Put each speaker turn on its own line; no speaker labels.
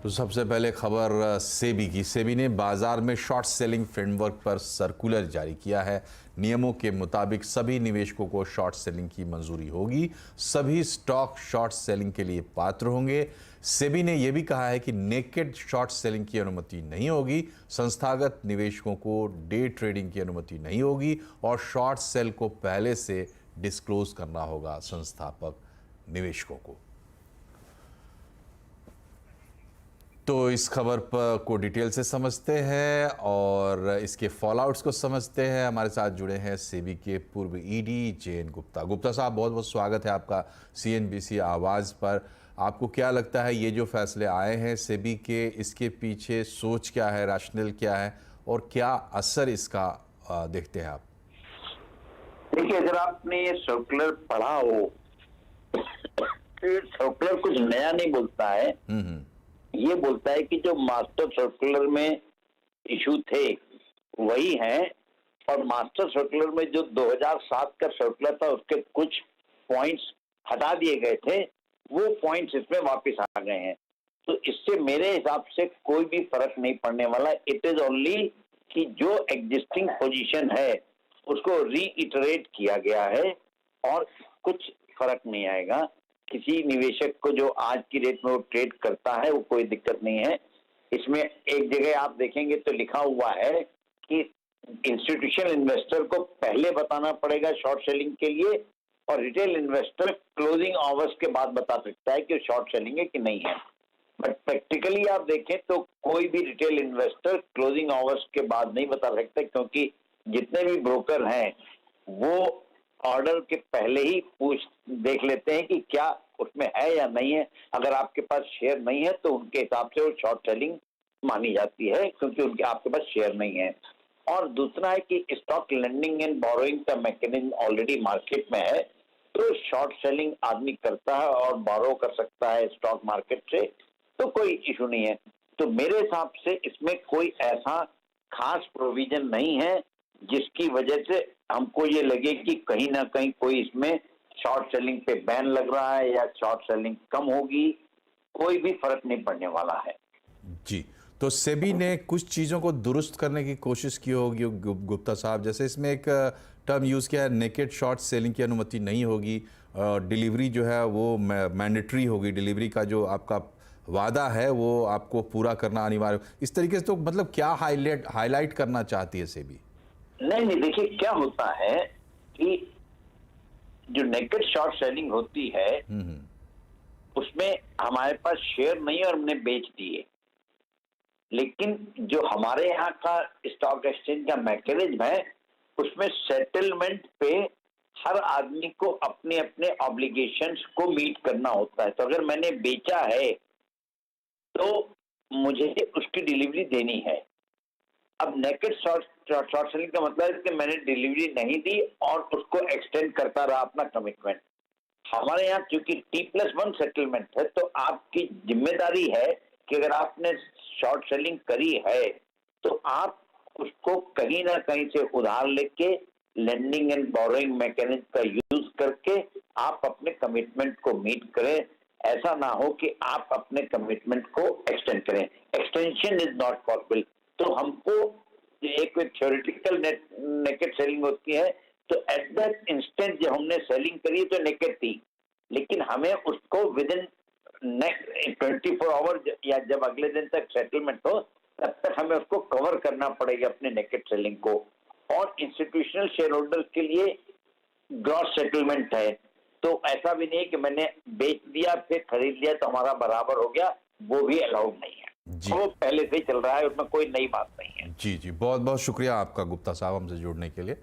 तो सबसे पहले खबर सेबी की। सेबी ने बाजार में शॉर्ट सेलिंग फ्रेमवर्क पर सर्कुलर जारी किया है। नियमों के मुताबिक सभी निवेशकों को शॉर्ट सेलिंग की मंजूरी होगी। सभी स्टॉक शॉर्ट सेलिंग के लिए पात्र होंगे। सेबी ने यह भी कहा है कि नेकेड शॉर्ट सेलिंग की अनुमति नहीं होगी। संस्थागत निवेशकों को डे ट्रेडिंग की अनुमति नहीं होगी और शॉर्ट सेल को पहले से डिस्क्लोज करना होगा संस्थापक निवेशकों को। तो इस खबर पर को डिटेल से समझते हैं और इसके फॉलआउट्स को समझते हैं। हमारे साथ जुड़े हैं सेबी के पूर्व ईडी जयंत गुप्ता। गुप्ता साहब, बहुत बहुत स्वागत है आपका सीएनबीसी आवाज़ पर। आपको क्या लगता है ये जो फैसले आए हैं सेबी के, इसके पीछे सोच क्या है, रैशनल क्या है और क्या असर इसका देखते हैं आप?
देखिए, अगर आपने ये सर्कुलर पढ़ा हो तो सर्कुलर कुछ नया नहीं बोलता है। ये बोलता है कि जो मास्टर सर्कुलर में इशू थे वही हैं, और मास्टर सर्कुलर में जो 2007 का सर्कुलर था उसके कुछ पॉइंट्स हटा दिए गए थे, वो पॉइंट्स इसमें वापस आ गए हैं। तो इससे मेरे हिसाब से कोई भी फर्क नहीं पड़ने वाला। इट इज ओनली कि जो एग्जिस्टिंग पोजीशन है उसको रीइटरेट किया गया है और कुछ फर्क नहीं आएगा। किसी निवेशक को जो आज की रेट में वो ट्रेड करता है वो कोई दिक्कत नहीं है। इसमें एक जगह आप देखेंगे तो लिखा हुआ है कि इंस्टीट्यूशनल इन्वेस्टर को पहले बताना पड़ेगा शॉर्ट सेलिंग के लिए, और रिटेल इन्वेस्टर क्लोजिंग आवर्स के बाद बता सकता है कि वो शॉर्ट सेलिंग है कि नहीं है। बट प्रैक्टिकली आप देखें तो कोई भी रिटेल इन्वेस्टर क्लोजिंग आवर्स के बाद नहीं बता सकता, क्योंकि जितने भी ब्रोकर हैं वो ऑर्डर के पहले ही देख लेते हैं कि क्या उसमें है या नहीं है। अगर आपके पास शेयर नहीं है तो उनके हिसाब से वो शॉर्ट सेलिंग मानी जाती है, क्योंकि उनके आपके पास शेयर नहीं है। और दूसरा है कि स्टॉक लेंडिंग एंड बोरोइंग का मैकेनिज्म ऑलरेडी मार्केट में है, तो शॉर्ट सेलिंग आदमी करता है और बोरो कर सकता है स्टॉक मार्केट से, तो कोई इशू नहीं है। तो मेरे हिसाब से इसमें कोई ऐसा खास प्रोविजन नहीं है जिसकी वजह से हमको ये लगे कि कहीं ना कहीं कोई इसमें शॉर्ट सेलिंग पे बैन लग रहा है या शॉर्ट सेलिंग कम होगी। कोई भी फर्क नहीं पड़ने वाला है
जी। तो सेबी ने कुछ चीज़ों को दुरुस्त करने की कोशिश की होगी गुप्ता साहब, जैसे इसमें एक टर्म यूज़ किया है, नेकेड शॉर्ट सेलिंग की अनुमति नहीं होगी, डिलीवरी जो है वो मैंडेटरी होगी, डिलीवरी का जो आपका वादा है वो आपको पूरा करना अनिवार्य। इस तरीके से तो मतलब क्या हाईलाइट करना चाहती है सेबी?
नहीं, देखिए क्या होता है कि जो नेकेड शॉर्ट सेलिंग होती है उसमें हमारे पास शेयर नहीं और हमने बेच दिए, लेकिन जो हमारे यहाँ का स्टॉक एक्सचेंज का मैकेनिज्म है उसमें सेटलमेंट पे हर आदमी को अपने अपने ऑब्लिगेशंस को मीट करना होता है। तो अगर मैंने बेचा है तो मुझे उसकी डिलीवरी देनी है। अब नेकेड शॉर्ट सेलिंग का मतलब है कि मैंने डिलीवरी नहीं दी और उसको एक्सटेंड करता रहा अपना कमिटमेंट। हमारे यहाँ क्योंकि T+1 सेटलमेंट है, तो आपकी जिम्मेदारी है कि अगर आपने शॉर्ट सेलिंग करी है तो आप उसको कहीं ना कहीं से उधार लेके लेंडिंग एंड बोरोइंग मैकेनिज्म का यूज करके आप अपने कमिटमेंट को मीट करें। ऐसा ना हो कि आप अपने कमिटमेंट को एक्सटेंड करें। Extension is not possible. तो हमको एक थ्योरेटिकल नेकेड सेलिंग होती है, तो एट दैट इंस्टेंट जब हमने सेलिंग करी तो नेकेड थी, लेकिन हमें उसको विद इन नेक्स्ट 24 आवर या जब अगले दिन तक सेटलमेंट हो तब तक हमें उसको कवर करना पड़ेगा अपने नेकेड सेलिंग को। और इंस्टीट्यूशनल शेयर होल्डर्स के लिए ग्रॉस सेटलमेंट है, तो ऐसा भी नहीं है कि मैंने बेच दिया फिर खरीद लिया तो हमारा बराबर हो गया, वो भी अलाउड नहीं है। वो पहले से ही चल रहा है, उसमें कोई नई बात नहीं है।
जी, बहुत बहुत शुक्रिया आपका गुप्ता साहब हमसे जुड़ने के लिए।